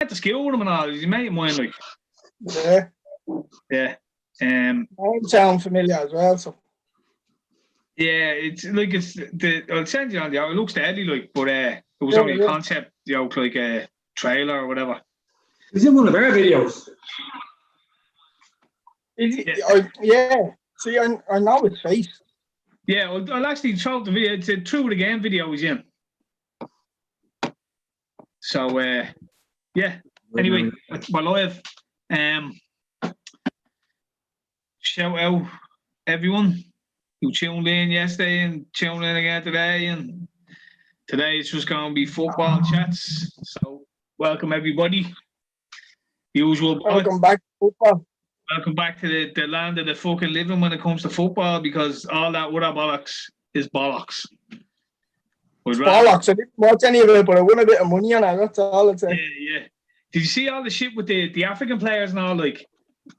went to school with him and all. He's a mate of mine, like. Yeah. Yeah. Name sound familiar as well, so. Yeah, it's like I'll send you on the. It looks deadly, like, but it was only a concept, like a trailer or whatever. Is it one of our videos? Yeah. See, I know his face. Yeah, I'll actually show the video. It's a True the Game video he's in. So, yeah. Anyway, we're live. Shout out everyone who tuned in yesterday and tuned in again today. And today it's just going to be football chats. So, welcome everybody. Usual. Welcome back to football. Welcome back to the land of the fucking living when it comes to football, because all that other bollocks is bollocks. Bollocks. I didn't watch any of it, but I won a bit of money on it. That's all I'd say. Yeah. Did you see all the shit with the African players and all? Like,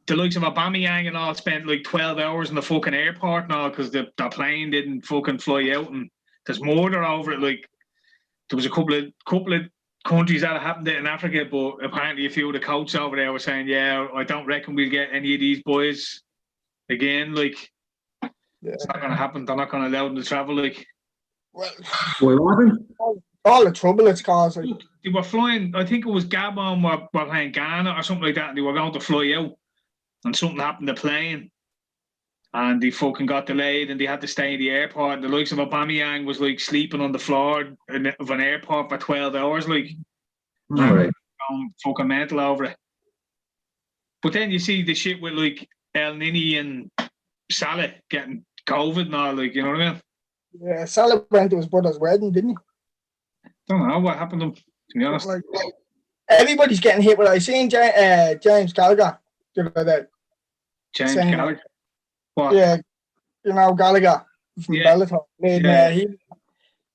the likes of Aubameyang and all spent like 12 hours in the fucking airport and all because the plane didn't fucking fly out, and there's murder over it. Like, there was a couple of countries that happened in Africa, but apparently a few of the coaches over there were saying, yeah, I don't reckon we'll get any of these boys again. Like, it's not going to happen. They're not going to allow them to travel. Like, well, what happened? All the trouble it's caused. Like. They were flying, I think it was Gabon were playing Ghana or something like that, and they were going to fly out, and something happened to the plane, and they fucking got delayed, and they had to stay in the airport. The likes of Aubameyang was like sleeping on the floor of an airport for 12 hours, like. All right. Fucking mental over it. But then you see the shit with like El Nini and Salah getting COVID and all, like, you know what I mean? Yeah, Salah went to his brother's wedding, didn't he? Don't know what happened to him, to be honest. Like, everybody's getting hit with it. I seen James Gallagher the other day. James Gallagher? What? Yeah, you know Gallagher from Bellator.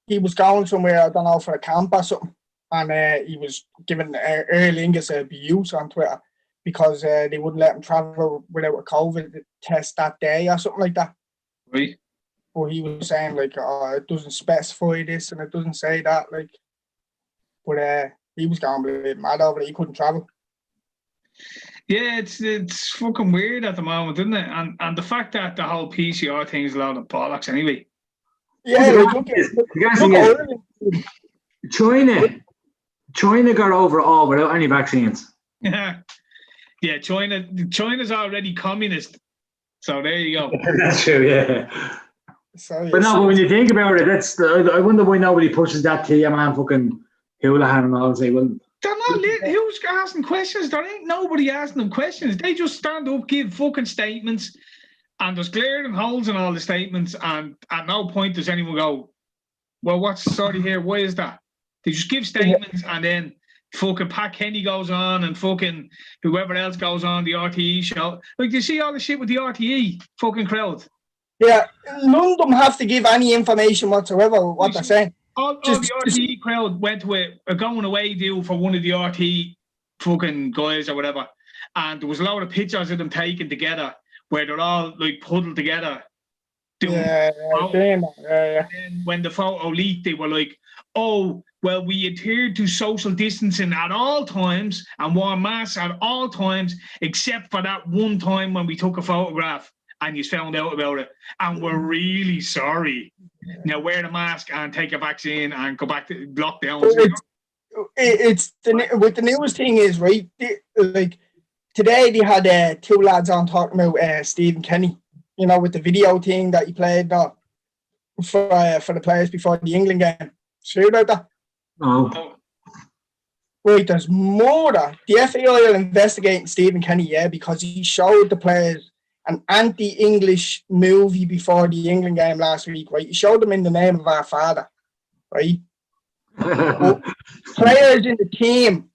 He was going somewhere, I don't know, for a camp or something, and he was giving Aer Lingus abuse on Twitter because they wouldn't let him travel without a COVID test that day or something like that. Right. But he was saying, like, oh, it doesn't specify this and it doesn't say that, like. But he was going a bit mad over it. He couldn't travel. Yeah, it's fucking weird at the moment, isn't it? And the fact that the whole PCR thing is a load of bollocks anyway. Yeah, look China got over it all without any vaccines. Yeah, China's already communist. So there you go. That's true, yeah. So, but no, but when you think about it, I wonder why nobody pushes that to your man fucking Houlihan and all and say, well, they're not who's asking questions? There ain't nobody asking them questions. They just stand up, give fucking statements, and there's glaring holes in all the statements, and at no point does anyone go, well, what's the story here? Why is that? They just give statements, and then fucking Pat Kenny goes on, and fucking whoever else goes on the RTE show. Like, you see all the shit with the RTE fucking crowd? Yeah, none of them have to give any information whatsoever what they're saying. All the RTE crowd went to a going away deal for one of the RTE fucking guys or whatever, and there was a lot of pictures of them taken together where they're all like huddled together. Yeah. And then when the photo leaked, they were like, oh, well, we adhered to social distancing at all times and wore masks at all times, except for that one time when we took a photograph and you found out about it. And we're really sorry. Now wear the mask and take a vaccine and go back to lockdown. It's with the newest thing is, right, like today they had two lads on talking about Stephen Kenny, you know, with the video thing that he played for the players before the England game. Sure about that? No. Right, there's more. The FAI are investigating Stephen Kenny, because he showed the players an anti-English movie before the England game last week, right? He showed them In the Name of Our Father, right? Players in the team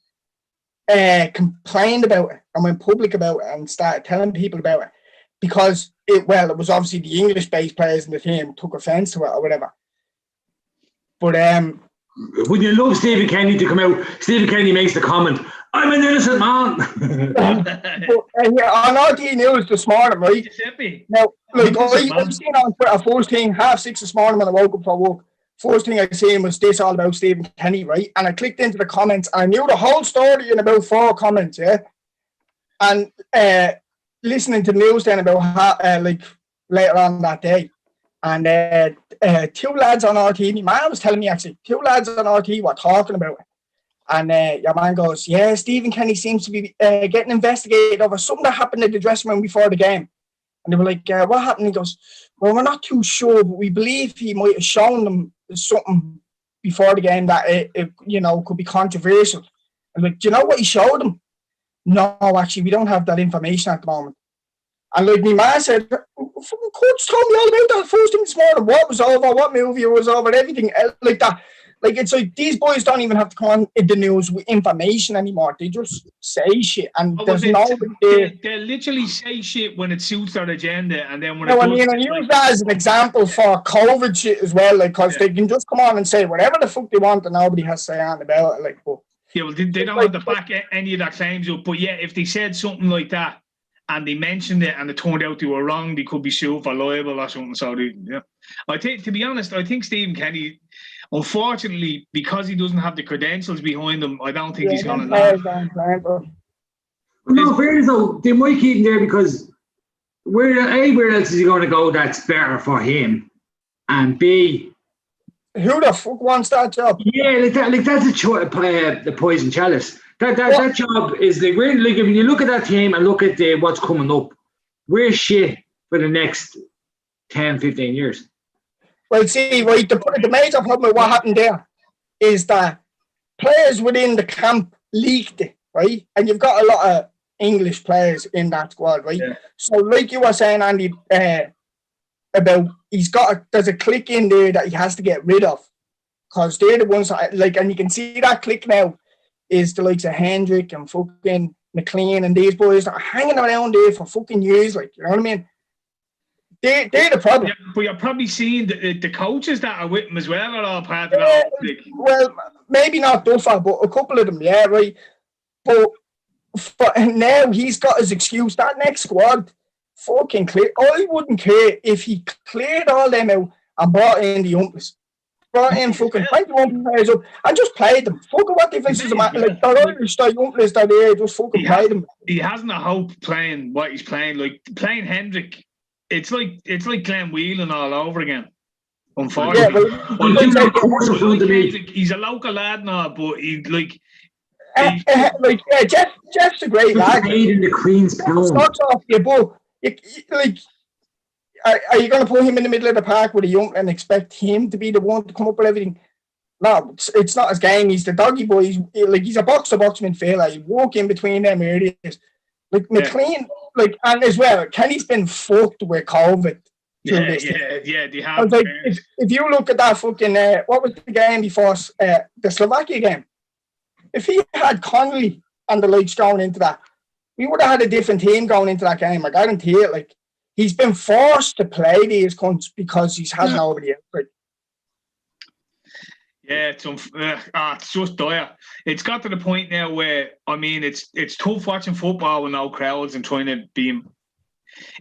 complained about it and went public about it and started telling people about it because it was obviously the English-based players in the team took offence to it or whatever. But wouldn't you love Stephen Kenny to come out? Stephen Kenny makes the comment, I'm an innocent man. On RT News this morning, right? Now, like, I've seen on Twitter first thing, 6:30 this morning when I woke up for work, first thing I seen was this all about Stephen Kenny, right? And I clicked into the comments, and I knew the whole story in about 4 comments, yeah? And listening to the news then about how, like, later on that day, and 2 lads on RT, my man was telling me actually, 2 lads on RT were talking about it. And your man goes, yeah, Stephen Kenny seems to be getting investigated over something that happened in the dressing room before the game. And they were like, what happened? He goes, well, we're not too sure, but we believe he might have shown them something before the game that it you know, could be controversial. And like, do you know what he showed them? No, actually, we don't have that information at the moment. And like my man said, Kurtis told me all about that first thing this morning. What was over, what movie it was over, everything like that. Like, it's like these boys don't even have to come on in the news with information anymore. They just say shit, and there's they literally say shit when it suits their agenda, and then when I use that as an example for COVID shit as well, like, because they can just come on and say whatever the fuck they want, and nobody has to say anything about it. Like, but yeah, well, they don't have to back any of their claims up. But yeah, if they said something like that and they mentioned it and it turned out they were wrong, they could be sued for libel or something. So yeah, I think, to be honest, I think Stephen Kenny, unfortunately, because he doesn't have the credentials behind him, I don't think he's going to land. No, fairness though, they might keep him there because where else is he going to go that's better for him? And B, who the fuck wants that job? Yeah, that's the poison chalice. That job is like, when you look at that team and look at what's coming up, we're shit for the next 10, 15 years. Well, see, right, the major problem with what happened there is that players within the camp leaked it, right? And you've got a lot of English players in that squad, right? Yeah. So, like you were saying, Andy, about there's a click in there that he has to get rid of, because they're the ones that, like, and you can see that click now is the likes of Hendrick and fucking McLean and these boys that are hanging around there for fucking years, like, you know what I mean? They're the problem. Yeah, but you're probably seeing the coaches that are with him as well are all part of that. Well, maybe not Duffer, but a couple of them, yeah, right. But now he's got his excuse. That next squad, fucking clear. I wouldn't care if he cleared all them out and brought in the youngsters. Brought in fucking 21 players up and just played them. Fucking what difference does it matter? Like, they're Irish, they're youngsters, they're there, just fucking play them. He hasn't a hope playing what he's playing. Like, playing Hendrick, it's like Glenn Whelan all over again. Unfortunately, he's a local lad now, but Jeff's a great lad. Played in the Queen's Pound. Starts off your ball. Are you going to put him in the middle of the park with a young and expect him to be the one to come up with everything? No, it's not his game. He's the doggy boy. He's a box-to-box midfielder. You walk in between them areas. Like McLean, and as well, Kenny's been fucked with COVID. They have. Like, if you look at that fucking, what was the game before the Slovakia game? If he had Connolly and the likes going into that, we would have had a different team going into that game. I guarantee it. Like, he's been forced to play these cunts because he's had nobody else. Like, yeah, it's just dire. It's got to the point now where, I mean, it's tough watching football with no crowds and trying to be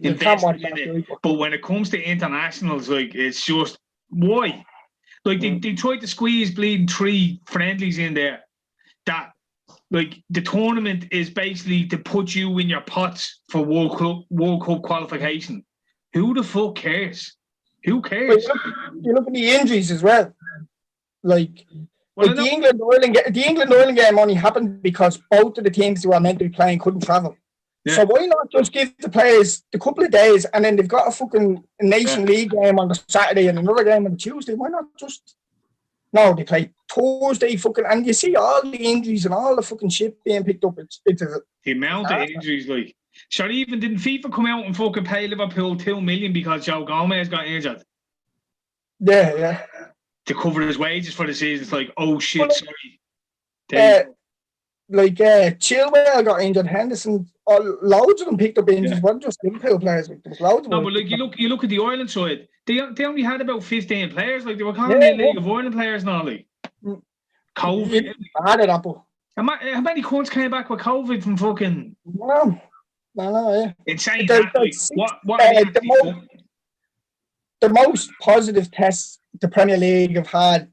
invested in it. But when it comes to internationals, like, it's just, why? Like, they tried to squeeze bleeding 3 friendlies in there. That, like, the tournament is basically to put you in your pots for World Cup qualification. Who the fuck cares? Who cares? You look at the injuries as well. Like the England-Ireland game only happened because both of the teams who were meant to be playing couldn't travel. Yeah. So why not just give the players the couple of days and then they've got a fucking Nation League game on the Saturday and another game on the Tuesday? Why not just... No, they play Thursday fucking... And you see all the injuries and all the fucking shit being picked up. It's the amount of injuries, like... Sure, even didn't FIFA come out and fucking pay Liverpool $2 million because Joe Gomez got injured? Yeah. To cover his wages for the season. It's like, oh shit, sorry. Chilwell got injured. Henderson, loads of them picked up injuries. Weren't just Liverpool players. There was loads of them. No, but like, you look at the Ireland side. They only had about 15 players. Like, they were calling the League of Ireland players now. Like, COVID. I had it, Apple. How many cunts came back with COVID from fucking? No, yeah. Insane. The most positive tests the Premier League have had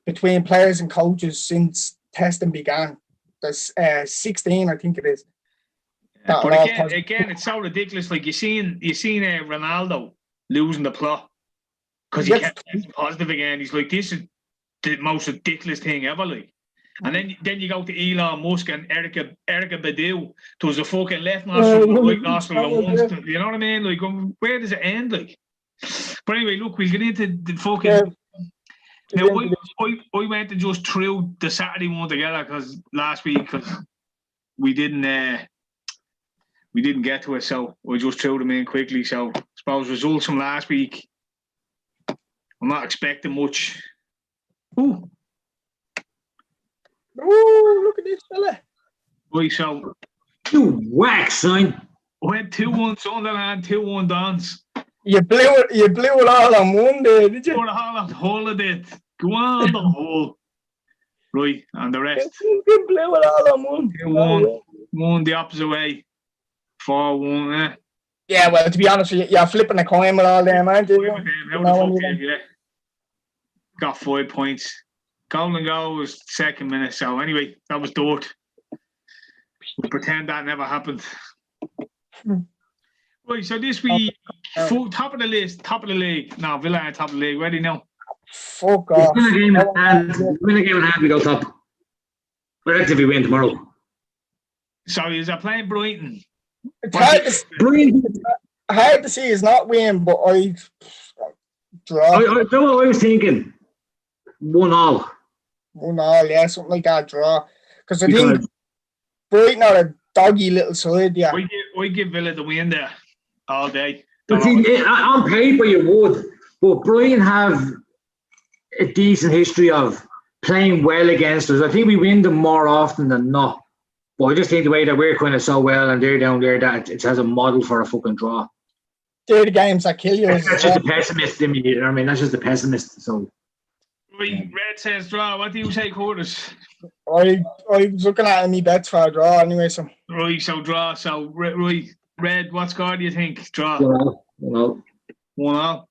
between players and coaches since testing began. There's 16, I think it is. But again, it's so ridiculous. Like you seen Ronaldo losing the plot because he kept testing positive again. He's like, this is the most ridiculous thing ever. Like, and then you go to Elon Musk and Erica Badu. There was a fucking left nostril and a right nostril at once. You know what I mean? Like, where does it end? Like, but anyway, look, we'll get into the fucking. Yeah. Now, I went and just threw the Saturday one together because last week we didn't get to it, so I just threw them in quickly. So I suppose results from last week, I'm not expecting much. Ooh, look at this fella. Right, so you whack, son. I went 2-1 Sunderland, 2-1 Dons. You blew it all on one day, did you? Put the whole of it. Go on the whole. Right, and the rest. You blew it all on one. 2-1, one the opposite way. 4-1, Yeah, well, to be honest with you, you're flipping a coin with all them, aren't you? Yeah. Got 5 points. Goal and goal was second minute, so anyway, that was dirt. We'll pretend that never happened. Right, so this week, top of the list, top of the league. No, Villa are top of the league. Ready now? Fuck off. Win a game in hand, we go top. But that's if we win tomorrow. Sorry, is that playing Brighton? It's hard to see he's not win, but I draw. I was thinking 1-1. 1-1, yeah, something like that, draw. Because I think Brighton are a doggy little side, yeah. I give Villa the win there all day. But see, on paper you would, but Brighton have a decent history of playing well against us. I think we win them more often than not. But I just think the way that we're kind of so well and they're down there, that it has a model for a fucking draw. They're the games that kill you. That's just a pessimist in me, you know what I mean? That's just a pessimist, so. Right, Red says draw. What do you say, Kurtis? I was looking at any bets for a draw anyway, so. Right, so draw. So, right, Red, what score do you think? Draw. 1-0. 1-0.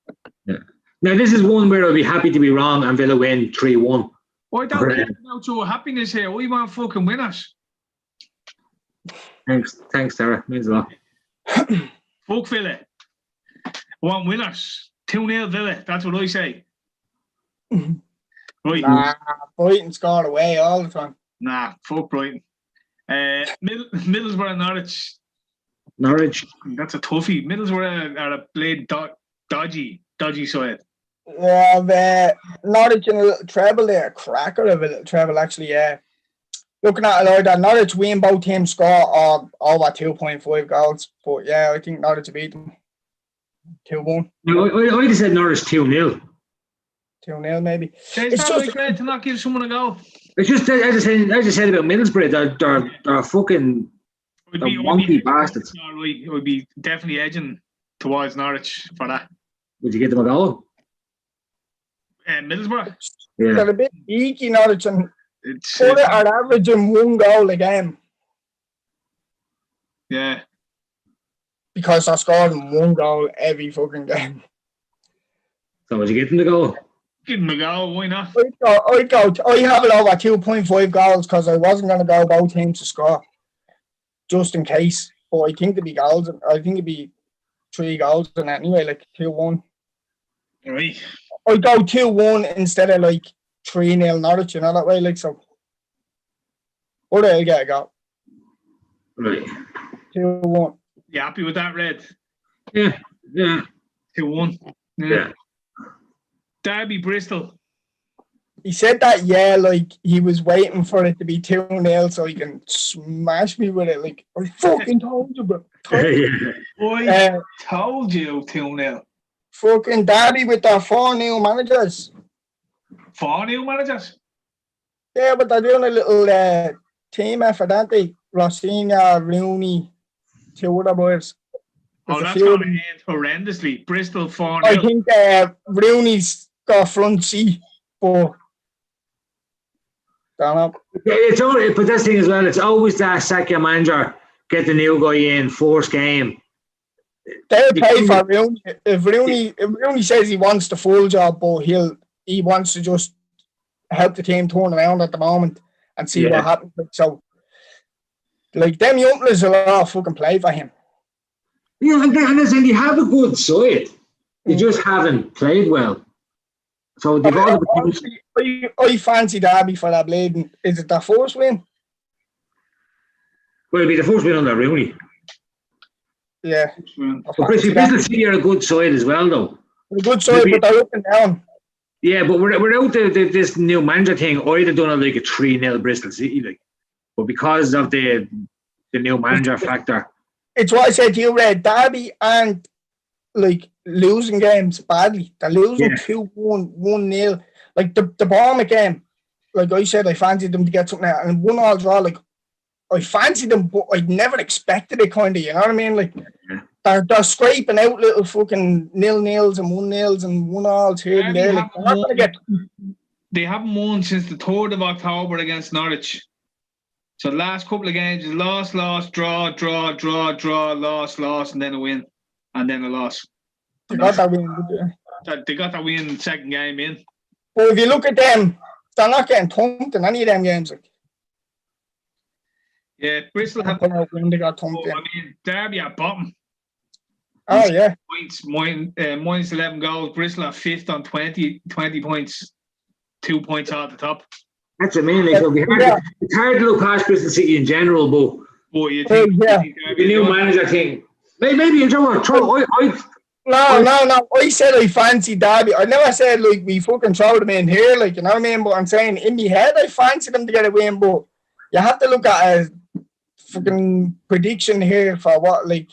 Yeah. Now, this is one where I'll be happy to be wrong and Villa win 3-1. I don't care about your happiness here. We want fucking winners. Thanks, Tara. Means a lot. Fuck Villa. I want winners. 2-0 Villa. That's what I say. Right. Nah, Brighton scored away all the time. Nah, fuck Brighton. Middlesbrough and Norwich. Norwich. That's a toughie. Middlesbrough are a blade dodgy side. Yeah, Norwich in a little treble there. Cracker of a little treble, actually, yeah. Looking at it like that, Norwich win, both teams score over 2.5 goals. But yeah, I think Norwich beat them 2-1. No, I just said Norwich 2-0. 2-0 maybe. It's just like to not give someone a go. It's just I just said about Middlesbrough. They're fucking wonky bastards. It would be definitely edging towards Norwich for that. Would you get them a goal? Middlesbrough. Yeah. They're a bit geeky, Norwich, and are averaging 1 goal a game. Yeah. Because they're scoring 1 goal every fucking game. So would you get them to go? Give them a go, why not? I have it over 2.5 goals because I wasn't going to go both teams to score. Just in case. But I think it'd be goals. I think it'd be 3 goals and anyway, like 2-1. Right. I go 2-1 instead of like 3-0 Norwich, you know, that way, like, so. Or they'll get a go. Right. 2-1. You happy with that, Red? Yeah. 2-1. Yeah. Derby, Bristol. He said that, yeah, like he was waiting for it to be 2-0 so he can smash me with it. Like, I fucking told you, bro. I told you 2-0. Fucking Derby with their 4 new managers. 4 new managers? Yeah, but they're doing a little team effort, aren't they? Rossignol, Rooney, 2 other boys. That's going to end horrendously. Bristol 4-0. I think Rooney's got front seat, but don't know. It's only, but this thing as well, it's always that sack your manager, get the new guy in, first game, They'll pay for Rooney. If Rooney says he wants the full job, but he wants to just help the team turn around at the moment and see what happens. So, like, them young players will all fucking play for him. Yeah, and listen, you have a good side. You just haven't played well. So they've all the potential. I fancy Derby for that bleeding. Is it their first win? Well, it'll be the first win under Rooney. Yeah. But Bristol City are a good side as well, though. A good side, but they're up and down. Yeah, but without this new manager thing, I'd have done it like a 3-0 Bristol City, like. But because of the new manager factor, it's what I said to you, Red. Derby and like losing games badly. They're losing 2-1, 1-0. Like the Bournemouth game, like I said, I fancied them to get something out, and 1-1 draw. Like I fancied them, but I never expected it. Kind of, you know what I mean? Like they're scraping out little fucking 0-0s and 1-0s and 1-1s here and there. Like, they're not gonna get. They haven't won since the 3rd of October against Norwich. So the last couple of games is loss, draw, loss, and then a win, and then a loss. They got that win. They got that win second game in. But if you look at them, they're not getting thumped in any of them games. Like. Yeah, Bristol have. They got thumped in. I mean, Derby at bottom. Oh yeah. Points, minus 11 goals. Bristol are 5th on 20 points, 2 points out the top. That's amazing. It's hard to look past Bristol City in general, but you think the new manager thing. Maybe you know what? No. I said I fancy Derby. I never said like we fucking throw them in here, like, you know what I mean. But I'm saying in my head I fancy them to get a win. But you have to look at a fucking prediction here for what, like,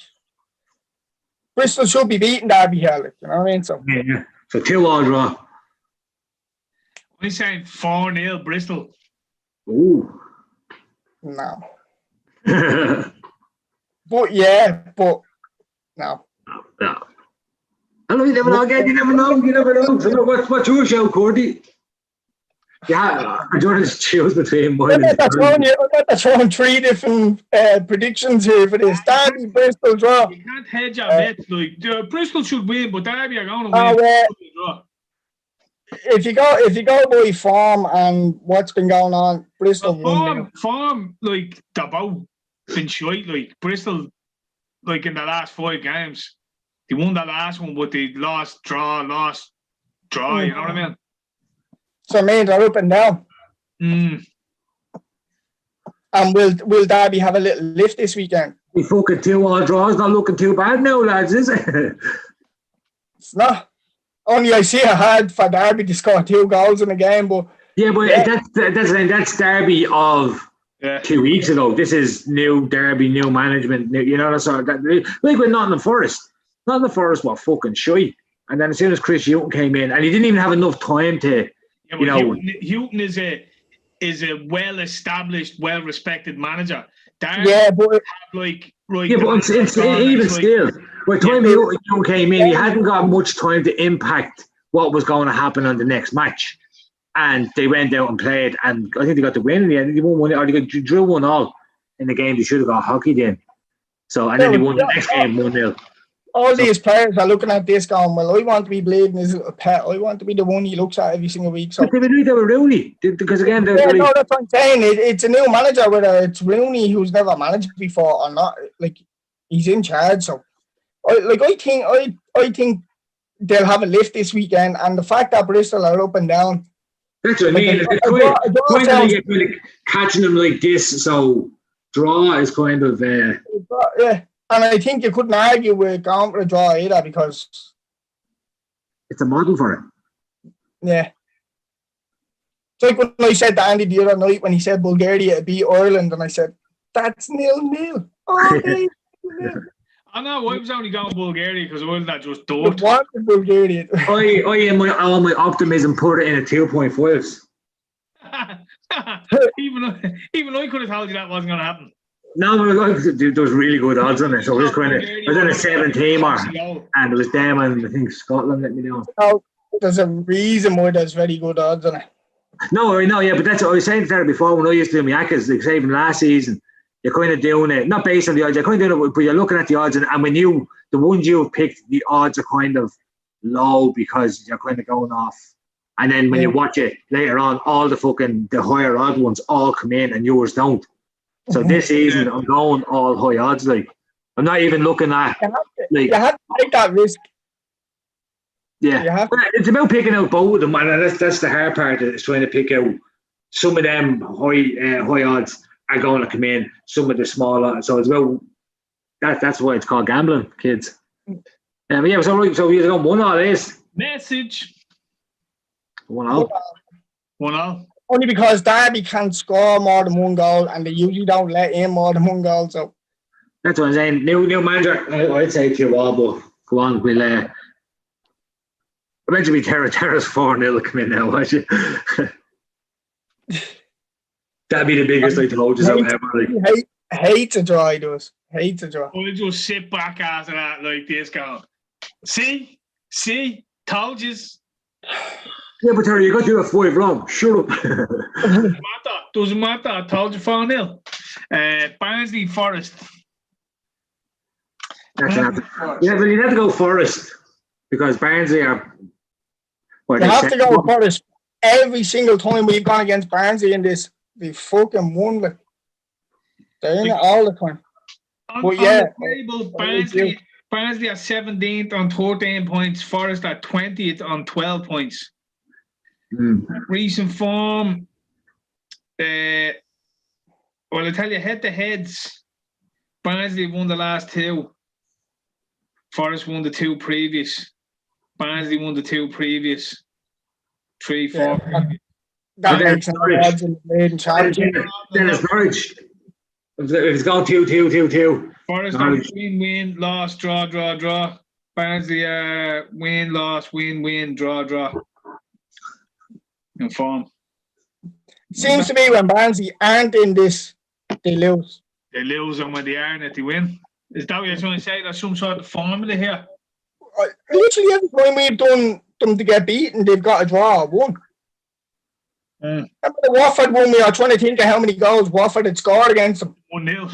Bristol should be beating Derby here, like, you know what I mean. So 2-2 draw. I'm saying 4-0 Bristol. Ooh. No. But no. No. I know you never know again. You never know. So what's your show, Kurtis? Yeah, I don't just choose between mine. I'm not throwing 3 different predictions here for this. Derby, Bristol draw. You can't hedge your bets. Like Bristol should win, but Derby are going to win. Draw. If you go by form and what's been going on, Bristol form, like they're both been shite. Like Bristol, like in the last 5 games, they won the last one, but they lost, draw. You know what I mean? So I mean they're up and down. And will Derby have a little lift this weekend? We fucking 2-2 draws, not looking too bad now, lads, is it? It's not. Only I see it hard for Derby to score 2 goals in a game, but that's Derby of 2 weeks ago. This is new Derby, new management. You know that sort of that. Like with Nottingham Forest. Nottingham Forest were fucking shy, and then as soon as Chris Hughton came in, and he didn't even have enough time to, Hughton is a well-established, well-respected manager. Derby but it's even still. By the time Hughton came in, he hadn't got much time to impact what was going to happen on the next match. And they went out and played, and I think they got the win in the end. They won 1, or they drew 1-1 in the game. They should have got hockeyed in. So, and then they won the next game 1-0. All these players are looking at this going, well, I want to be bleeding his little pet. I want to be the one he looks at every single week. So. But they were doing that with Rooney. Because again, no, that's what I'm saying. It's a new manager, whether it's Rooney who's never managed before or not. Like, he's in charge. So, I think they'll have a lift this weekend. And the fact that Bristol are up and down. That's what I mean. It's kind of catching them like this. So, draw is kind of... yeah. And I think you couldn't argue with going for a draw either because... It's a model for it. Yeah. It's like when I said to Andy the other night when he said Bulgaria beat Ireland, and I said, that's 0-0. Oh, I know, I was only going Bulgaria because Ireland had just done. What Bulgaria? I am all my optimism put it in a 2.5s. even I could have told you that wasn't going to happen. No, there was really good odds on it. So I was on a 7-teamer, and it was them and I think Scotland let me know. Oh, there's a reason why there's very good odds on it. No, I know, yeah, but that's what I was saying there before when I used to do my Yakas, like saving last season. you're kind of doing it, not based on the odds, you're kind of doing it, but you're looking at the odds, and when the ones you've picked, the odds are kind of low because you're kind of going off. And then when you watch it later on, all the higher odd ones all come in and yours don't. So this season, I'm going all high odds. Like, I'm not even looking at. You have to take that risk. Yeah, it's about picking out both of them, and that's the hard part. Is trying to pick out some of them high odds are going to come in, some of the small odds. So it's about that's why it's called gambling, kids. Yeah, so you're going 1-1 is message. 1-1. 1-1. Only because Derby can score more than one goal, and they usually don't let in more than one goal. So that's what I'm saying. New manager, I'd say to you all, but go on, we'll. Eventually, Tera's 4-0 come in now, won't you? That'd be the biggest I told you something ever. Hate to draw, he does. Hate to draw. We'll just sit back after that like this, going, see, told you. Yeah, but Terry, you got to do a 5 wrong. Shut up. Doesn't matter. I told you 4-0. Barnsley Forest. Yeah, but you have to go Forest because Barnsley are. You have to go Forest every single time we've gone against Barnsley in this. They fucking won. They're in it all the time. On the table, Barnsley are 17th on 14 points. Forest are 20th on 12 points. Recent form. Well, I tell you, head-to-heads. Barnsley won the last 2. Forest won the 2 previous. Barnsley won the 2 previous. 3, 4. That makes no odds in the maiden championship. Then it's Norwich. If it's gone 2-2-2-2. Forest are win, loss, draw. Barnsley win, loss, win, draw. In form. Seems to me when Barnsley aren't in this, they lose. They lose, and when they aren't, they win. Is that what you're trying to say? There's some sort of formula here? Literally every time we've done them to get beaten, they've got a draw or won. Remember the Watford one? We are trying to think of how many goals Watford had scored against them. 1-0.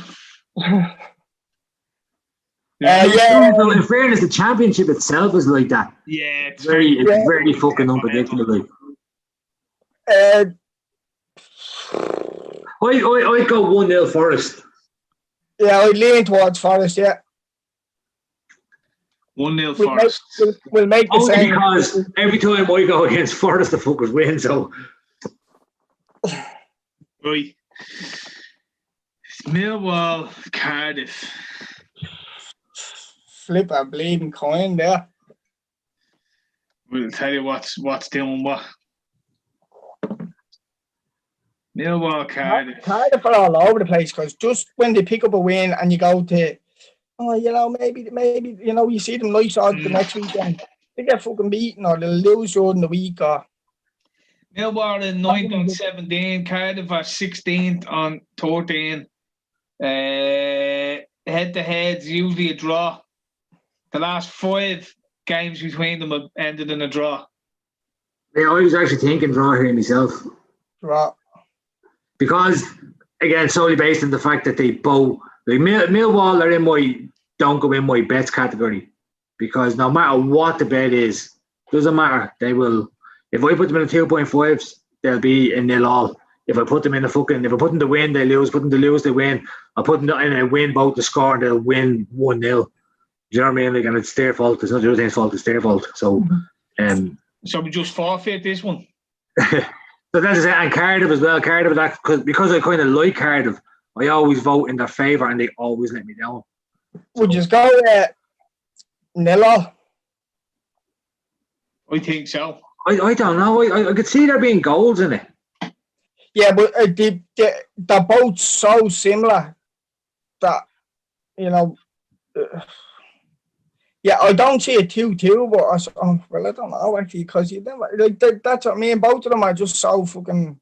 So in fairness, the championship itself is like that. Yeah, it's very fucking unpredictable. I'd go 1-0 Forest. Yeah, I'd lean towards Forest, yeah. 1-0 Forest. We'll make the same. Because every time I go against Forest, the fuckers win, so. Right. Millwall, Cardiff. Flip a bleeding coin there. We'll tell you what's doing what. Millwall, Cardiff. Cardiff are all over the place because just when they pick up a win and you go to, maybe, you see them nice odds the next weekend, they get fucking beaten or they'll lose during the week or. Millwall are 9th on 17, Cardiff are 16th on 13. Head-to-heads, usually a draw. The last 5 games between them have ended in a draw. Yeah, I was actually thinking draw here myself. Draw. Because, again, solely based on the fact that they both... Like Millwall are don't go in my bets category. Because no matter what the bet is, doesn't matter. They will... If I put them in the 2.5s, they'll be in 0-all. If I put them in if I put them to win, they lose. Put them to lose, they win. I put them in a win both to score, and they'll win 1-0. Do you know what I mean? Like, and it's their fault. It's not the other thing's fault. It's their fault. So, so we just forfeit this one. So that's it. And Cardiff as well. Cardiff, because I kind of like Cardiff, I always vote in their favour, and they always let me down. Would you go 0-all? I think so. I don't know. I could see there being goals in it. Yeah, but they're both so similar that, I don't see a 2-2, but I don't know actually, because you never, that's what I mean. Both of them are just so fucking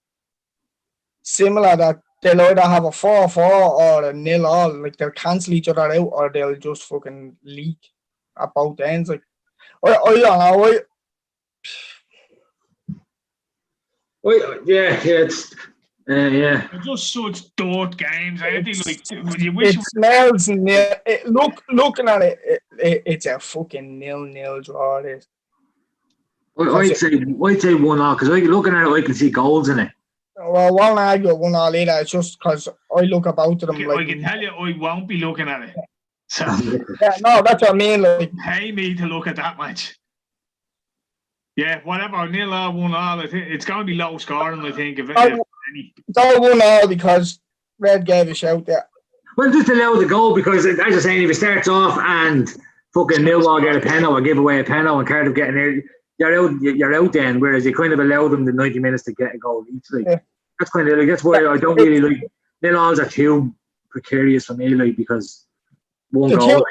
similar that they'll either have a 4-4 or a 0-all. Like, they'll cancel each other out or they'll just fucking leak at both ends. Like, I don't know. Yeah. They're just such dirt games. I think like you wish It smells nil. Looking at it, it's a fucking 0-0 draw. This. I'd say 1-0 because looking at it, I can see goals in it. Well, I won't argue 1-0 either. It's just because I look about to them I like. can tell you, I won't be looking at it. So Yeah, no, that's what I mean. Like, pay me to look at that match. Yeah, whatever, 0-0, 1-0. I think it's going to be low scoring. I think if any. it's all 1-0 because Red gave a shout there. Well, just allow the goal because, as you're saying, if it starts off and fucking Millwall get a penalty or give away a penalty and Cardiff getting there, you're out then. Whereas you kind of allow them the 90 minutes to get a goal each. Like, yeah. That's kind of like, that's why I don't really like 0-0s are too precarious for me, like, because one goal.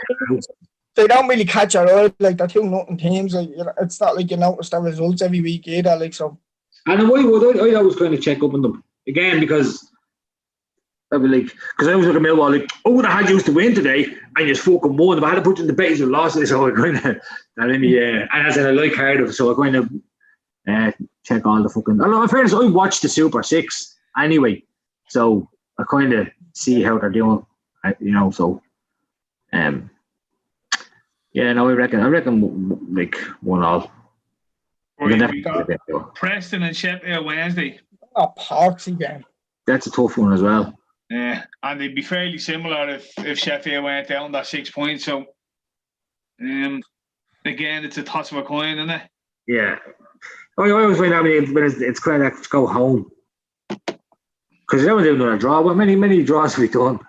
They don't really catch our eye, like they're 2-0 teams. Like, it's not like you notice the results every week either. Like so. And why would I always kind of check up on them again because. I'd be like, because I was looking at Millwall, like, I would have had you to win today, and you fucking won. If I had to put you in the base, you lost it. So I kind of, and as in I like Cardiff, so I kind of check all the fucking. In fairness, I watched the Super 6 anyway, so I kind of see how they're doing, So, yeah, no, I reckon, like 1-0. Preston and Sheffield Wednesday. A poxy game. That's a tough one as well. Yeah, and they'd be fairly similar if Sheffield went down that 6 points. So, again, it's a toss of a coin, isn't it? Yeah. I always find out when it's kind of go home. Because you never done a draw. Well, many draws have we done?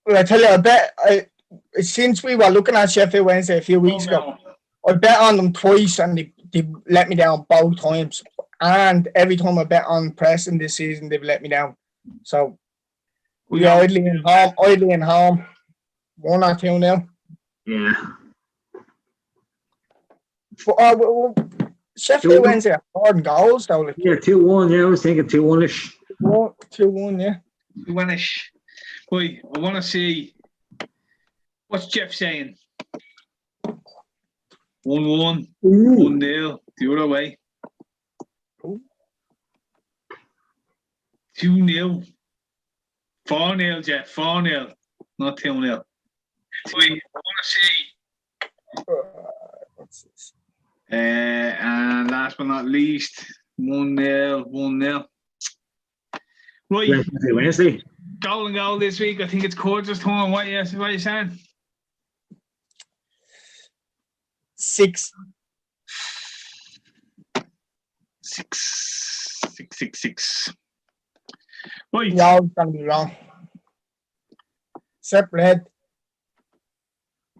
Well, I tell you, I bet since we were looking at Sheffield Wednesday a few weeks ago, I bet on them twice and they let me down both times. And every time I bet on Preston this season, they've let me down. So, idly in home, 1-2-0. Yeah. But, Sheffield Wednesday are scoring goals, though. Like. Yeah, 2-1. Yeah, I was thinking 2-1-ish. 2-1, yeah. 2-1-ish. Boy, I want to see what's Jeff saying. 1-1, 1-0, the other way. 2-0. 4-0, Jeff. 4-0. Not 2-0. I want to see. What's this? And last but not least, 1-0, 1-0. Right. Wednesday. Goal and goal this week. I think it's Kurtis' turn. What are you saying? 6. 6. Right. Yeah, it's going to be wrong. Except Red.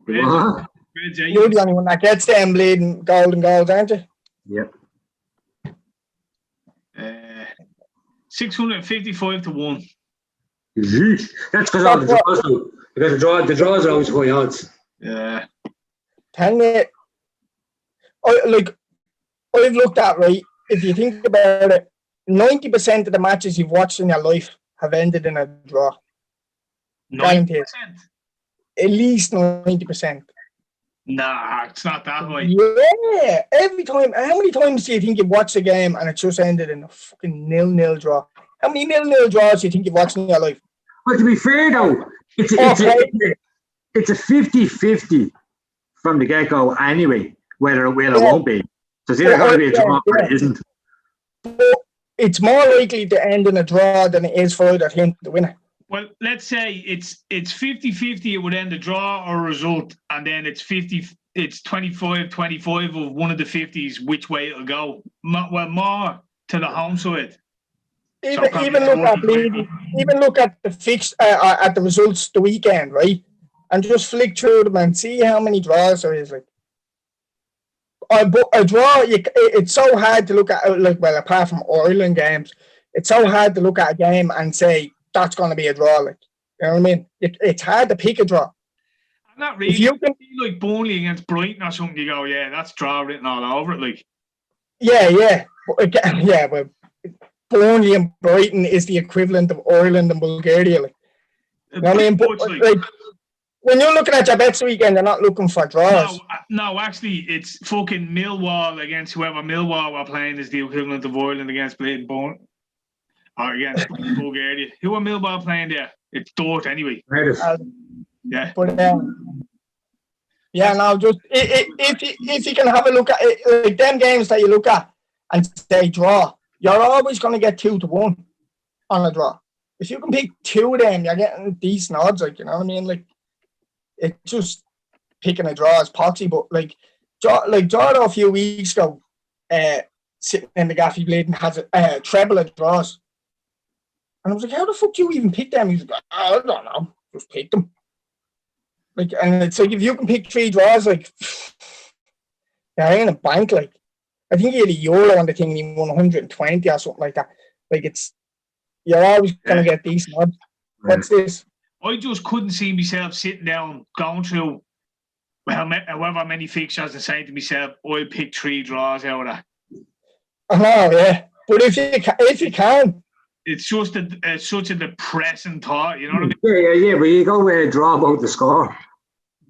Red's You're the only one that gets them bleeding golden goals, aren't you? Yep. 655 to 1. That's because of the draws, though. Because the draws are always high odds. Yeah. Tell me, I've looked at, right, if you think about it, 90% of the matches you've watched in your life have ended in a draw. 90%? At least 90%. Nah, it's not that high. Yeah, every time. How many times do you think you've watched a game and it just ended in a fucking 0-0 draw? How many 0-0 draws do you think you've watched in your life? But to be fair, though, it's a 50-50 from the get-go anyway, whether it will or won't be. So it's either going to be a draw or it isn't. But it's more likely to end in a draw than it is for either team to win it. Well, let's say it's 50-50, it would end a draw or a result, and then it's 25-25 of one of the 50s, which way it'll go. More to the home side. Even look at the fix at the results the weekend, right? And just flick through them and see how many draws there is. Like a draw, it's so hard to look at. Like, well, apart from Ireland games, it's so hard to look at a game and say that's going to be a draw. Like, you know what I mean? It's hard to pick a draw. Not really. If you can be like Burnley against Brighton or something, you go, yeah, that's draw written all over it. Like, yeah, but Burnley and Brighton is the equivalent of Ireland and Bulgaria. Like, you know what I mean? But, like, when you're looking at your bets weekend, they're not looking for draws. No, actually, it's fucking Millwall against whoever Millwall were playing is the equivalent of Ireland against Burnley. Or against Bulgaria. Who are Millwall playing there? It's Dort anyway. Yeah. But yeah, now just if you can have a look at it, like them games that you look at and say draw, you're always going to get 2-1 on a draw. If you can pick 2 of them, you're getting decent odds. Like, you know what I mean? Like, it's just picking a draw is poxy. But like Jordan a few weeks ago, sitting in the gaffy blade and has a treble of draws, and I was like, "How the fuck do you even pick them?" He's like, "I don't know, just pick them." Like, and it's like if you can pick 3 draws, like, yeah, in a bank. Like, I think he had a euro on the thing and he won 120 or something like that. Like, you're always gonna get decent odds. What's this? I just couldn't see myself sitting down, going through however many fixtures and saying to myself, I'll pick 3 draws out of that. I know, yeah. But if you can. It's just such a depressing thought, you know what I mean? Yeah, but you go with a draw about the score.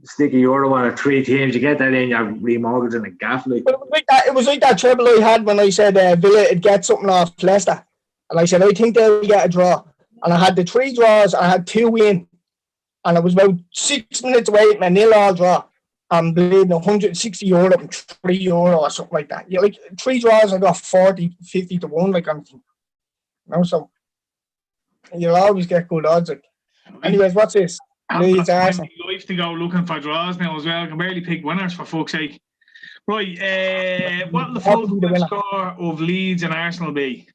Stick a euro on 3 teams, you get that in, you're remortgaging a gaff. Like. But it was like that treble I had when I said Villa would get something off Leicester. And I said, I think they'll get a draw. And I had the 3 draws, I had 2 win. And it was about 6 minutes away from a 0-all draw. I'm bleeding 160 euro and 3 euro or something like that. Yeah, like 3 draws, I got 40, 50 to 1, like anything. You know, so you'll always get good odds. Like. Anyways, what's this? Leeds Arsenal. Life to go looking for draws now as well. I can barely pick winners for fuck's sake. Right, what will the full score of Leeds and Arsenal be?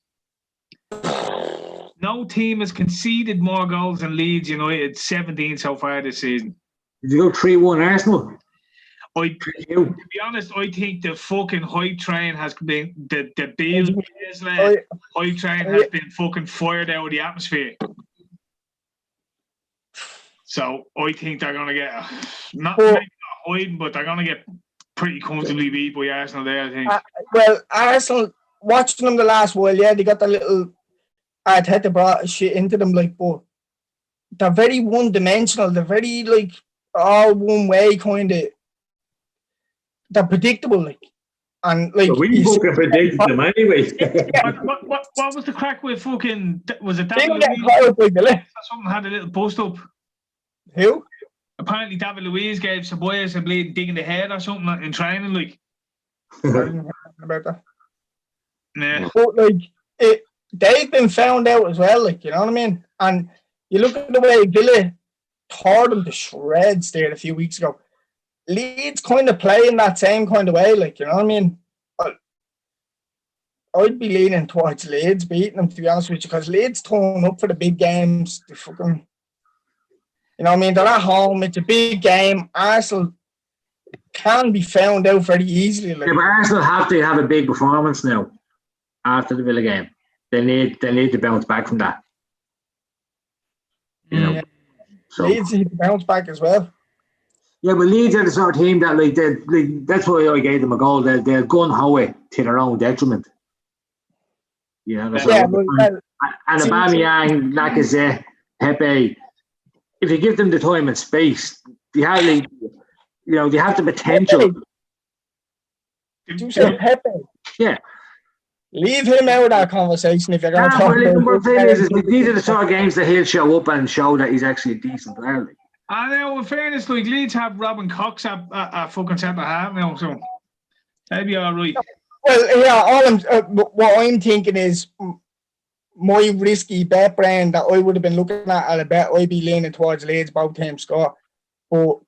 No team has conceded more goals than Leeds United, 17 so far this season. Did you go 3-1 Arsenal? To be honest, I think the fucking hype train has been the Bill hype train has been fucking fired out of the atmosphere. So I think they're gonna get not hiding, but they're gonna get pretty comfortably beat by Arsenal there, I think. Well, Arsenal, watching them the last while, yeah, they got the little Arteta brought shit into them, like, but they're very one-dimensional. They're very like all one way kind of. They're predictable, like, and like we fucking predicted them anyway. What was the crack with fucking? Was it David Luiz? Something had a little post up. Who? Apparently, David Luiz gave Ceballos a bleed dig in the head or something in training, like. I didn't know about that. Yeah. But like, they've been found out as well, like, you know what I mean. And you look at the way Villa tore them to shreds there a few weeks ago. Leeds kind of play in that same kind of way, like, you know what I mean? I'd be leaning towards Leeds beating them, to be honest with you, because Leeds turn up for the big games. They fucking, you know what I mean? They're at home. It's a big game. Arsenal can be found out very easily. Like. Yeah, but Arsenal have to have a big performance now after the Villa game. They need to bounce back from that. You know, so Leeds need to bounce back as well. Yeah, but Leeds are the sort of team that that's why I gave them a goal. They'll gun ho it to their own detriment. You know, and Aubameyang, Lacazette, Pepe. If you give them the time and space, they have the potential. Did you say Pepe? Yeah. Leave him out of that conversation if you're going to talk about these are the sort of games that he'll show up and show that he's actually a decent player. Like. I know, in fairness, like Leeds have Robin Cox at fucking centre half now, so that'd be all right. Well, yeah, what I'm thinking is my risky bet brand that I would have been looking at a bet, I'd be leaning towards Leeds both teams score. But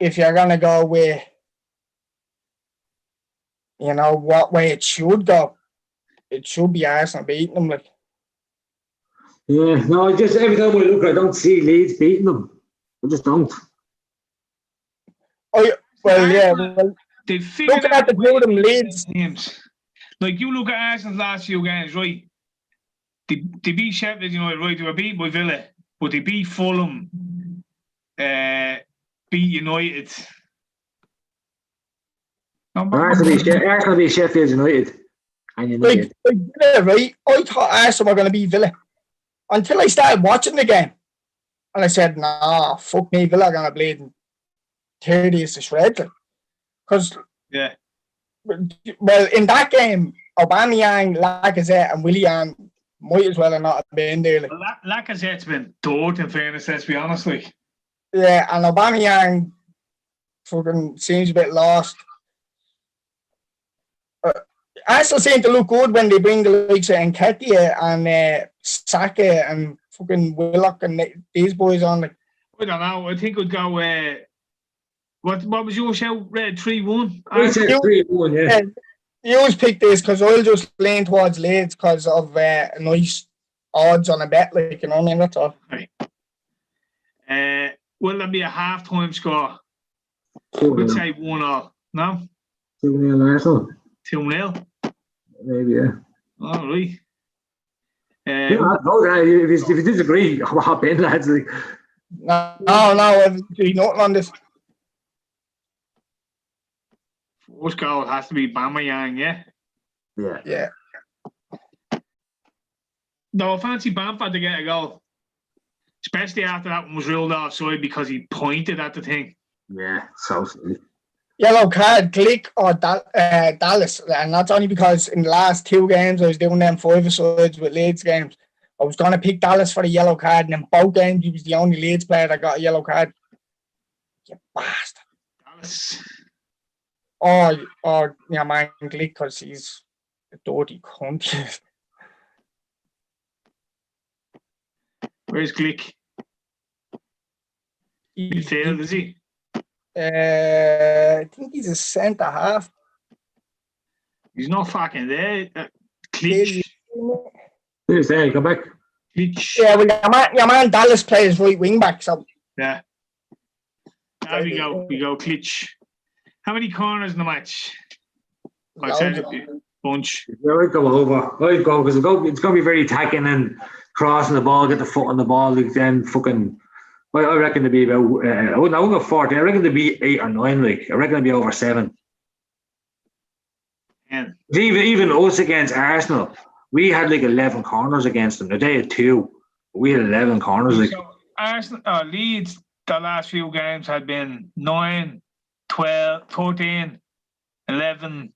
if you're going to go with, you know, what way it should go, it should be Arsenal beating them. Like. Yeah, no, just every time I look, I don't see Leeds beating them. I just don't. They figured looking at the two of them Leeds teams. Like you look at Arsenal's last few games, right? They beat Sheffield United, right? They were beat by Villa, but they beat Fulham, beat United. Arsenal beat Sheffield United. And United. Right? I thought Arsenal were going to beat Villa until I started watching the game. And I said, nah, fuck me, Villa are going to bleed 30 to shreds. Because, well, in that game, Aubameyang, Lacazette and Willian might as well have not been there. Like. Lacazette's been dirt, in fairness, let's be honest. Like. Yeah, and Aubameyang fucking seems a bit lost. Arsenal seem to look good when they bring the likes of Nketiah and Saka and fucking Willock and these boys on. Like. I don't know. I think we'd go. What was your shout? Red 3-1. I said 3-1. Yeah. You always pick this because I'll just lean towards Leeds because of nice odds on a bet. Like, you know what I mean? That's all. Right. Will there be a half-time score? I 2-0. would say 1-0. No? 2-0 Arsenal. 2-0. Maybe, yeah. All right. If you disagree, hop in, lads. Like. No, I've nothing on this. First goal has to be Aubameyang, yeah? Yeah. No, I fancy Bamford to get a goal. Especially after that one was ruled offside because he pointed at the thing. Yeah, so silly. Yellow card, Glick or Dallas. And that's only because in the last 2 games I was doing them 5-a-sides with Leeds games. I was going to pick Dallas for the yellow card, and in both games he was the only Leeds player that got a yellow card. You bastard. Dallas. Or yeah, man, Glick, because he's a dirty cunt. Where's Glick? He failed, is he? I think he's a centre half. He's not fucking there. Klitsch. Who's there? Come back. Klitsch. Yeah, well, your man Dallas plays right wing back, so. Yeah. There we go. We go, Klitsch. How many corners in the match? I said a bunch. Yeah, I'd go over. I'd go because it's going to be very attacking and crossing the ball, get the foot on the ball, like then fucking. I reckon to be about. I wouldn't go 40. I reckon to be 8 or 9. Like I reckon to be over 7. And even us against Arsenal, we had like 11 corners against them. They had 2. We had 11 corners. Like. So Arsenal, Leeds, the last few games had been 9, 12, 13, 11.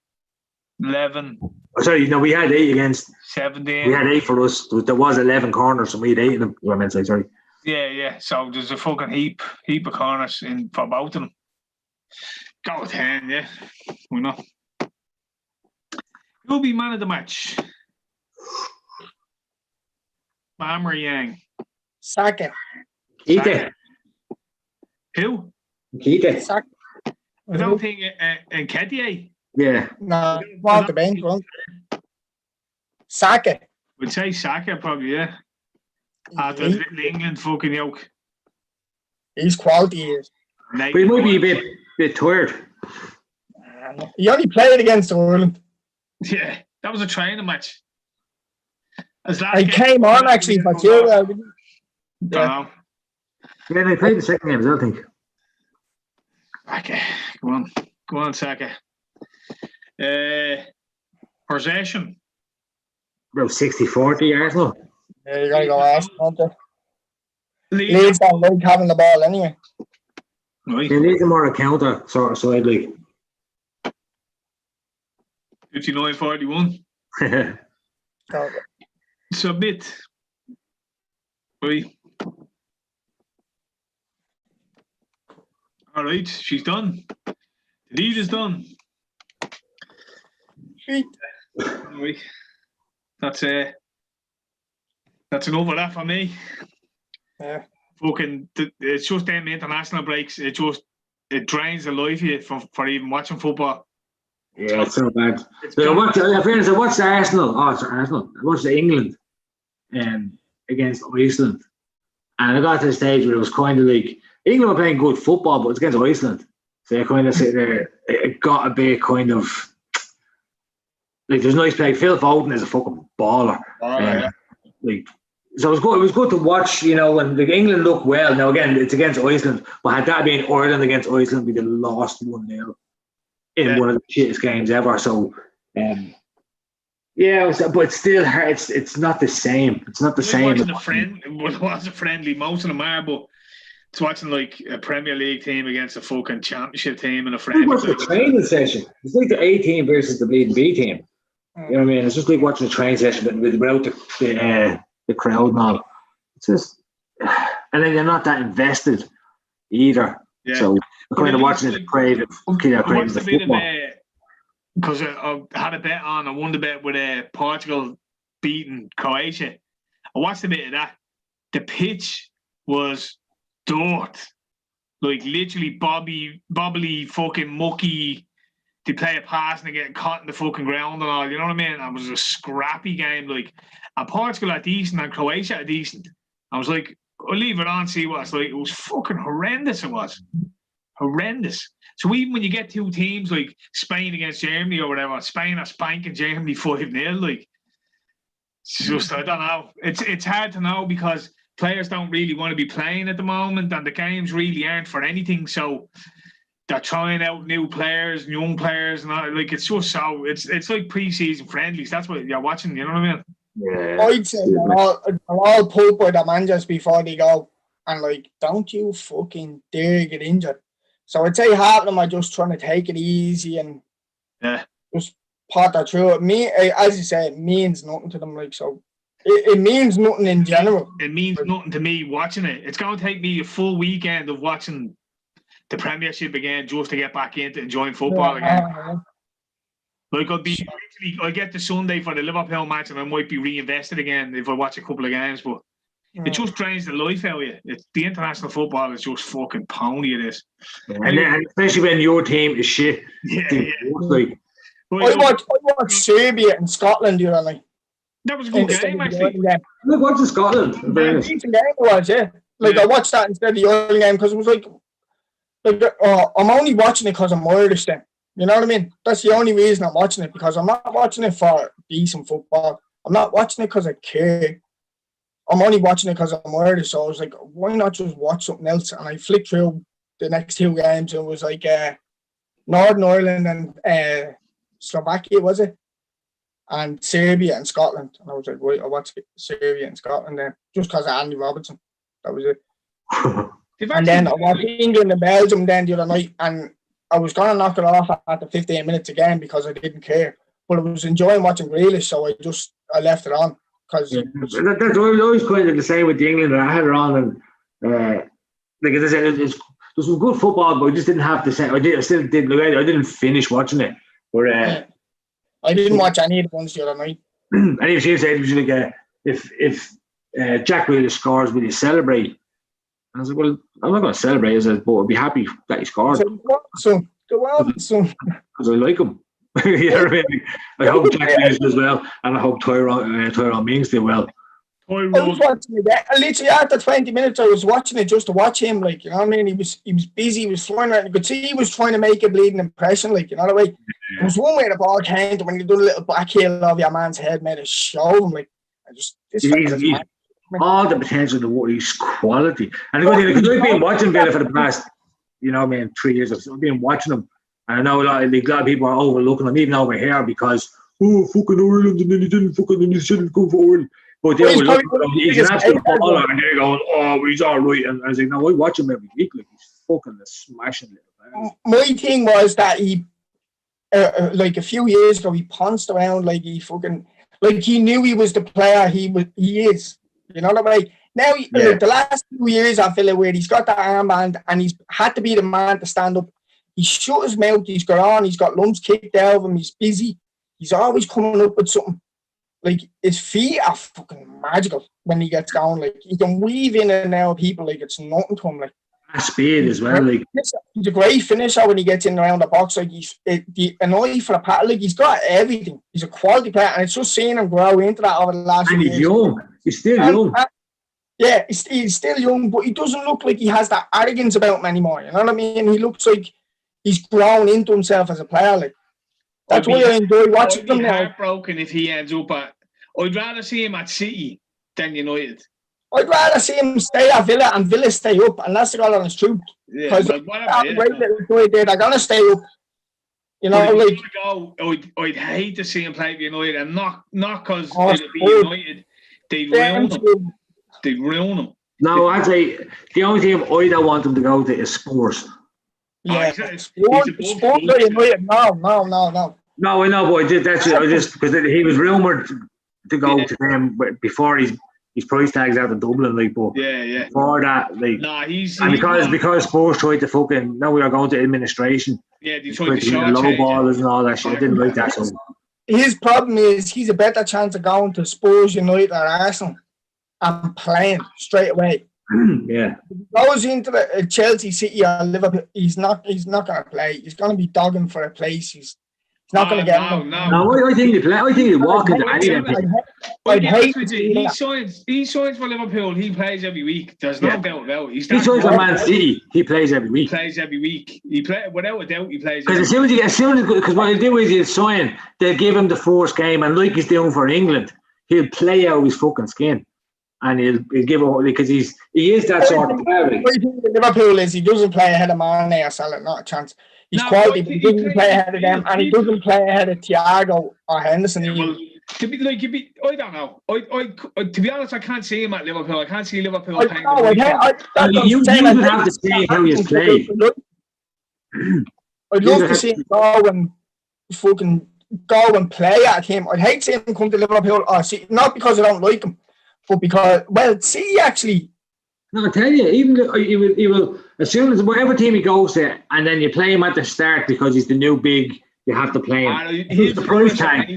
Sorry, no, we had 8 against 17. We had 8 for us. There was 11 corners, and we had 8 in them. I meant to say, sorry. Yeah. So there's a fucking heap of corners in for both of them. Go with 10, yeah. Why not? Who'll be man of the match? Bam or Yang? Saka. Keita. Who? Keita. Saka. I don't think Nketiah. Yeah. No, not the bench one. Saka. Would say Saka probably, yeah. After little England fucking yoke. He's quality. He is. But he might be a bit tired. He only played against Ireland. Yeah, that was a training match. He came on actually for you. Don't know. Yeah, they played the second game, I think. Okay, go on, Saka. Possession. About 60-40 Arsenal. Yeah, you gotta go Arsenal. Leeds don't like having the ball anyway. Right. They need more a counter sort of side, like. 59-41. Submit. Right. All right, she's done. The deed is done. Sweet. Right. That's enough of that for me. Yeah. Fucking, it's just them international breaks. It drains the life of you for even watching football. Yeah, it's so bad. So I watched Arsenal. Oh, it's Arsenal. I watched England against Iceland. And I got to the stage where it was kind of like England were playing good football, but it's against Iceland. So you kind of sit there, it got a bit kind of like there's nice play. Phil Foden is a fucking baller. So it was good to watch, you know, when England looked well. Now again, it's against Iceland, but had that been Ireland against Iceland, we'd have lost 1-0 in one of the shittest games ever. So but still, it's not the same. It's not the same. Watching it was a friendly. Most of them are, but it's watching like a Premier League team against a fucking Championship team and a friendly. What's the training session? It's like the A team versus the bleeding B team. You know what I mean? It's just like watching a train session without the crowd and all. It's just, and then you're not that invested either. Yeah. So we're kind of watching it creative. Because I had a bet on, I won the bet with Portugal beating Croatia. I watched a bit of that. The pitch was dirt. Like literally bobbly, fucking mucky. They play a pass and they get caught in the fucking ground and all. You know what I mean? It was a scrappy game. Like, and Portugal are decent and Croatia are decent. I was like, I'll leave it on, see what it's like. It was fucking horrendous. It was horrendous. So even when you get two teams like Spain against Germany or whatever, Spain are spanking Germany 5-0. Like, it's just, I don't know. It's hard to know because players don't really want to be playing at the moment, and the games really aren't for anything. So they're trying out new players, young players, and all. Like, it's just so it's like pre-season friendlies. That's what you're watching. You know what I mean? Yeah. I'd say they're all pulled by the managers before they go, and like, don't you fucking dare get injured. So I'd say half of them are just trying to take it easy and just potter through it. Me, as you say, it means nothing to them. Like, so it means nothing in general. It means nothing to me watching it. It's going to take me a full weekend of watching the Premiership again just to get back into enjoying football again. Like, I get the Sunday for the Liverpool match and I might be reinvested again if I watch a couple of games, but it just drains the life out of you. The international football is just fucking pony, it is. And especially when your team is shit. I watched Serbia and Scotland the other night. That was a good game, actually. Look, what's in Scotland? A decent game it was, yeah. Like, I watched that instead of the other game because it was like I'm only watching it because I'm Irish then. You know what I mean? That's the only reason I'm watching it, because I'm not watching it for decent football. I'm not watching it because I care. I'm only watching it because I'm Irish. So I was like, why not just watch something else? And I flicked through the next two games and it was like Northern Ireland and Slovakia, was it? And Serbia and Scotland. And I was like, right, I'll watch Serbia and Scotland then, just because of Andy Robertson. That was it. And then I watched England and Belgium then the other night, and I was going to knock it off after 15 minutes again because I didn't care. But I was enjoying watching Grealish, so I left it on. That's always kind of the same with the England. I had it on, and like I said, there's some good football, but I just didn't have the same. I didn't finish watching it. But I didn't watch any of the ones the other night. And he was like, if Jack Grealish scores, will you celebrate? And I was like, well, I'm not going to celebrate, but I'd be happy that he scored. So go on, because I like him. You know what I mean? I hope Jack Grealish does well, and I hope Tyrone Mings did well. I was watching it. Literally after 20 minutes, I was watching it just to watch him. Like, you know what I mean? He was busy. He was flying around. You could see he was trying to make a bleeding impression. Like, you know the way. There was one way the ball came to when you do a little back heel of your man's head, made it show him. Like, all the potential in the world. He's quality. And the good thing, because I've been watching Villa for the past, 3 years. I've been watching him. And I know a lot of people are overlooking him, even over here, because fucking Ireland, and then he shouldn't go for Ireland. But they overlook him. He's an absolute baller, and they're going, he's all right. And I was like, no, I watch him every week. Like, he's fucking a smashing little. My thing was that he, like a few years ago, he pounced around like he fucking, like he knew he was the player he is. You know what I mean? Now, like the last 2 years I feel where he's got that armband and he's had to be the man to stand up. He shut his mouth, he's got lumps kicked out of him, he's busy. He's always coming up with something. Like, his feet are fucking magical when he gets going. Like, he can weave in and out of people like it's nothing to him. Like, speed as well. Like, he's a great finisher when he gets in around the box. Like, he's an eye for a pat. Like, he's got everything. He's a quality player, and it's just seeing him grow into that over the last few years. And he's young. He's still young. Yeah, he's still young, but he doesn't look like he has that arrogance about him anymore. You know what I mean? He looks like he's grown into himself as a player. Like, that's why I enjoy watching him now. I'd be heartbroken if he ends up at... I'd rather see him at City than United. I'd rather see him stay at Villa and Villa stay up, and that's the God honest truth. Because they're going to stay up. You know, like... I'd hate to see him play for United, and not because it'd be United. They'd ruin him. No, I'd say the only team I don't want him to go to is Spurs. Yeah, Spurs are United. No. No, I know, but that's it. I just because he was rumoured to go to them before his price tag's out of Dublin, like. But before that, like, because Spurs tried to fucking now we are going to administration. Yeah, they tried to low ballers and all that shit. I didn't like that. So his problem is he's a better chance of going to Spurs, United, or Arsenal and playing straight away. Yeah. If he goes into the Chelsea, City, or Liverpool, he's not going to play. He's going to be dogging for a place. He's not going to get him. No, I think he play. I think he walk into any of them. He signs for Liverpool. He plays every week. There's no doubt about it. He signs for Man City. He plays every week. He plays without a doubt. He plays. Because because what he'll do is he'll sign. They'll give him the first game, and like he's doing for England, he'll play out his fucking skin. And he'll give it because he is that sort of player. What I think Liverpool is he doesn't play ahead of Mane or Salah, not a chance. He's quality, but he doesn't play ahead of them, and he doesn't play ahead of Thiago or Henderson. I don't know. To be honest, I can't see him at Liverpool. I can't see Liverpool playing. You would have to see how he's played. I'd love to see him go and play at him. I'd hate to see him come to Liverpool or see, not because I don't like him. But because, see, actually. No, I tell you, even he will, as soon as whatever team he goes to, and then you play him at the start because he's the new big, you have to play him. He's the price tag.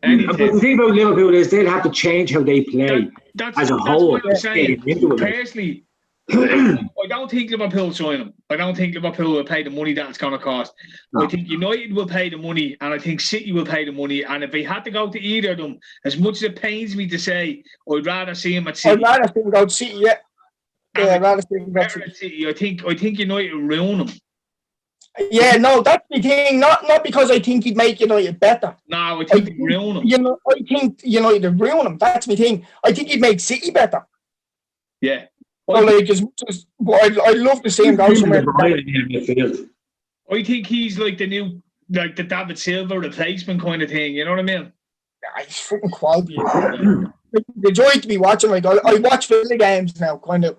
But the thing about Liverpool is they'll have to change how they play as a whole. That's what I'm saying. Personally, I don't think Liverpool sign him. I don't think Liverpool will pay the money that it's going to cost. No. I think United will pay the money, and I think City will pay the money. And if they had to go to either of them, as much as it pains me to say, I'd rather see him at City. I'd rather see him go to City, yeah. I'd rather see him go to City. I think United will ruin him. Yeah, no, that's the thing. Not because I think he'd make United better. No, I think he'd ruin him. I think United would ruin him. That's my thing. I think he'd make City better. Yeah. Well, like as much as I'd love to see him go somewhere. I think he's like the new, like the David Silva replacement kind of thing. You know what I mean? Yeah, he's fucking quality. The joy to be watching. Like I watch Villa games now, kind of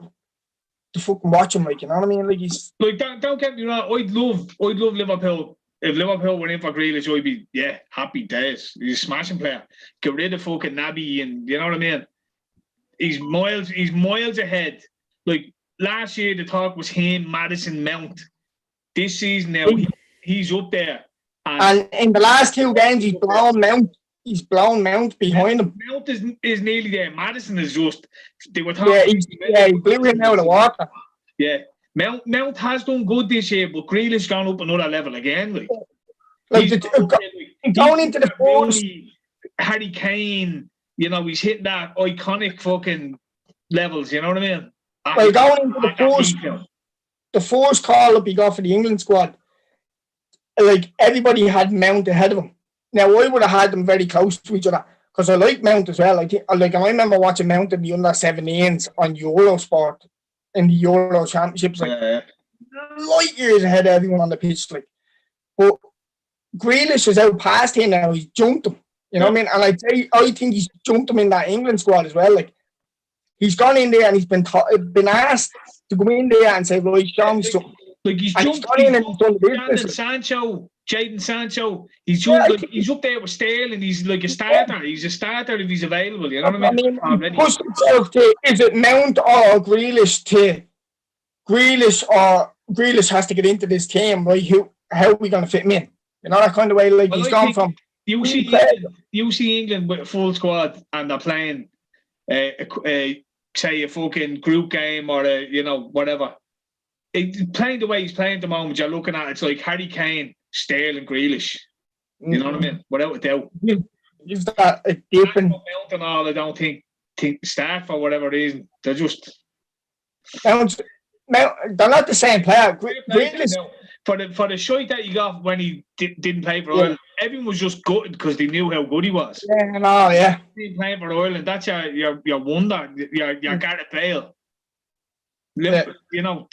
to fucking watch him. Like, you know what I mean? Like he's like don't get me wrong. I'd love Liverpool. If Liverpool were in for Grealish, I'd be happy days. He's a smashing player. Get rid of fucking Naby, and you know what I mean. He's miles ahead. Like last year, the talk was him, Maddison, Mount. This season now, he's up there. And in the last 2 games, he's blown Mount. He's blown Mount behind him. Mount is nearly there. Maddison is just. They were talking. He blew him out of the water. Yeah, Mount has done good this year, but Grealish gone up another level again. Going into the first, Harry Kane. You know, he's hitting that iconic fucking levels. You know what I mean? Well, going into the first call up he got for the England squad, like everybody had Mount ahead of him. Now I would have had them very close to each other because I like Mount as well. I remember watching Mount in the under-17s on Eurosport in the Euro Championships, like light years ahead of everyone on the pitch. Like, but Grealish is out past him now. He's jumped him. You know what I mean? And I think he's jumped him in that England squad as well. Like, he's gone in there and he's been asked to go in there and say, right, show me something. Like he's jumped in and he's done the Jadon Sancho. He's up there with Sterling. He's like a starter. He's a starter if he's available. You know what I mean? Push himself to, is it Mount or Grealish to Grealish, or Grealish has to get into this team, right? How are we going to fit him in? You know, that kind of way. Like, he's gone from. You see England with a full squad and they're playing, say, a fucking group game or whatever. Playing the way he's playing at the moment, you're looking at it's like Harry Kane, Sterling, Grealish. You know what I mean? Without a doubt. Is that a different? Mount and all, I don't think staff for whatever reason. They're just. They're not the same player. Grealish. For the shite that he got when he didn't play for Ireland, everyone was just gutted because they knew how good he was. He playing for Ireland, that's your wonder, your Gareth Bale. You know,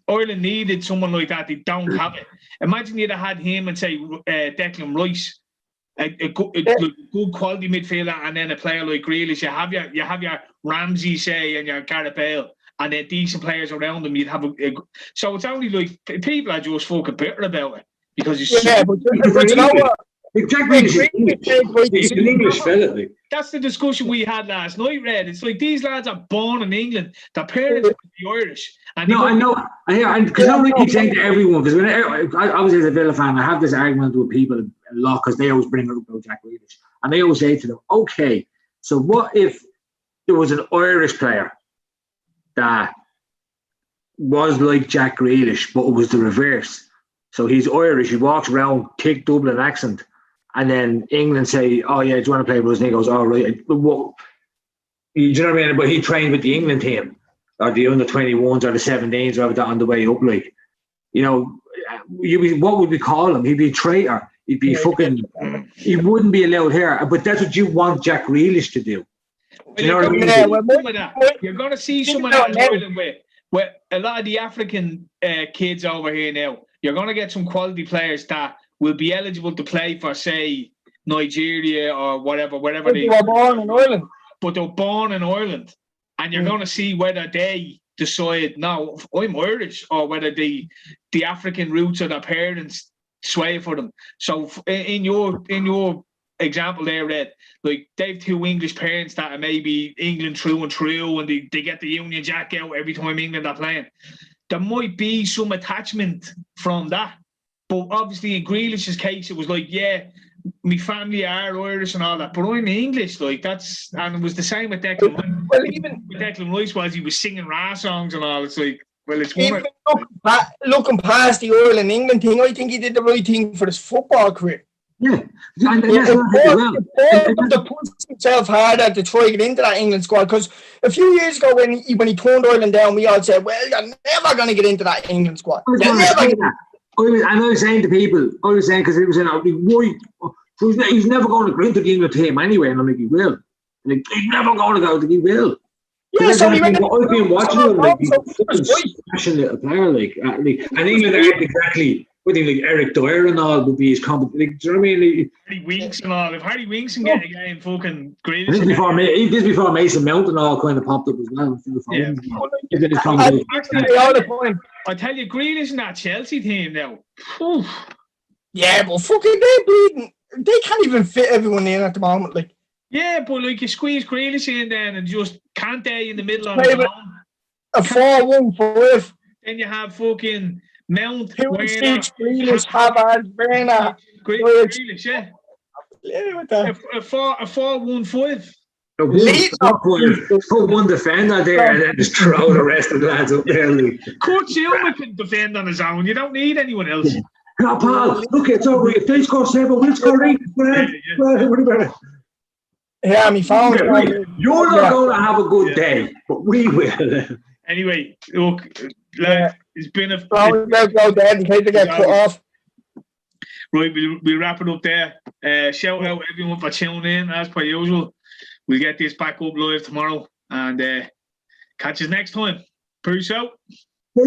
Ireland needed someone like that. They don't have it. Imagine you'd have had him and say Declan Rice, a good quality midfielder, and then a player like Grealish. You have your Ramsey, say, and your Gareth Bale. And then decent players around them, you'd have so it's only like people are just fucking bitter about it because but you know what? Jack Grealish is English. He's an English fella. Like. That's the discussion we had last night, Red. It's like these lads are born in England. Their parents are Irish. And no, I know. Because I keep saying to everyone, because when I was as a Villa fan, I have this argument with people a lot because they always bring up about Jack Grealish. And I always say to them, okay, so what if there was an Irish player that was like Jack Grealish, but it was the reverse? So he's Irish, he walks around, thick Dublin accent, and then England say, oh yeah, do you want to play with us? And he goes, oh right. Well, you know what I mean? But he trained with the England team, or the under-21s, or the 17s, or that on the way up. Like, you know, what would we call him? He'd be a traitor. He'd be fucking. He wouldn't be allowed here. But that's what you want Jack Grealish to do. You know what I mean? You're going to see some of that in Ireland where a lot of the African kids over here now. You're going to get some quality players that will be eligible to play for, say, Nigeria or whatever, wherever they were born in Ireland. But they're born in Ireland, and you're going to see whether they decide, no, I'm Irish, or whether the African roots of their parents sway for them. So in your example there, Red, like they've two English parents that are maybe England through and through, and they get the Union Jack out every time England are playing. There might be some attachment from that. But obviously in Grealish's case, it was like, yeah, my family are Irish and all that, but I'm English, like that's, and it was the same with Declan Rice. Well, even with Declan Rice, was he was singing Ra songs and all. It's like, well, it's one. Looking past the Ireland England thing, I think he did the right thing for his football career. Yeah, and that's to push himself harder to try to get into that England squad. Because a few years ago, when he turned Ireland down, we all said, "Well, you're never going to get into that England squad." I was saying to people, because he was in, he's never going to go into the England team anyway, and I'm like, he will. Like, he's never going to go to, he will. Yeah, so I've been watching him, like, he's a smashing little player, like, and England aren't exactly. With him, like Eric Dyer and all would be his competition. Like, do you know what I mean? Like, Harry Winks and all. If Harry Winks can get a game, fucking great. This before Mason Mount and all kind of popped up as well. Yeah. I tell you, Grealish in that Chelsea team now. Whew. Yeah, but fucking they're bleeding. They can't even fit everyone in at the moment. Like, yeah, but like you squeeze Grealish in then and just Kante in the middle of a 4-1-5. Then you have fucking Mount, Grealish, Havard, Werner, Grealish, yeah. A 4-1-5. Put one defender there and then just throw the rest of the lads up there. Kurt Zuma can defend on his own. You don't need anyone else. No, Paul, look, it's over. If they score 7, we'll score 8. Yeah, me found it. You're not going to have a good day, but we will. Anyway, look, it's been a... Go dead in case they get cut off. Right, we'll wrap it up there. Shout out everyone for tuning in, as per usual. We'll get this back up live tomorrow and catch us next time. Peace out.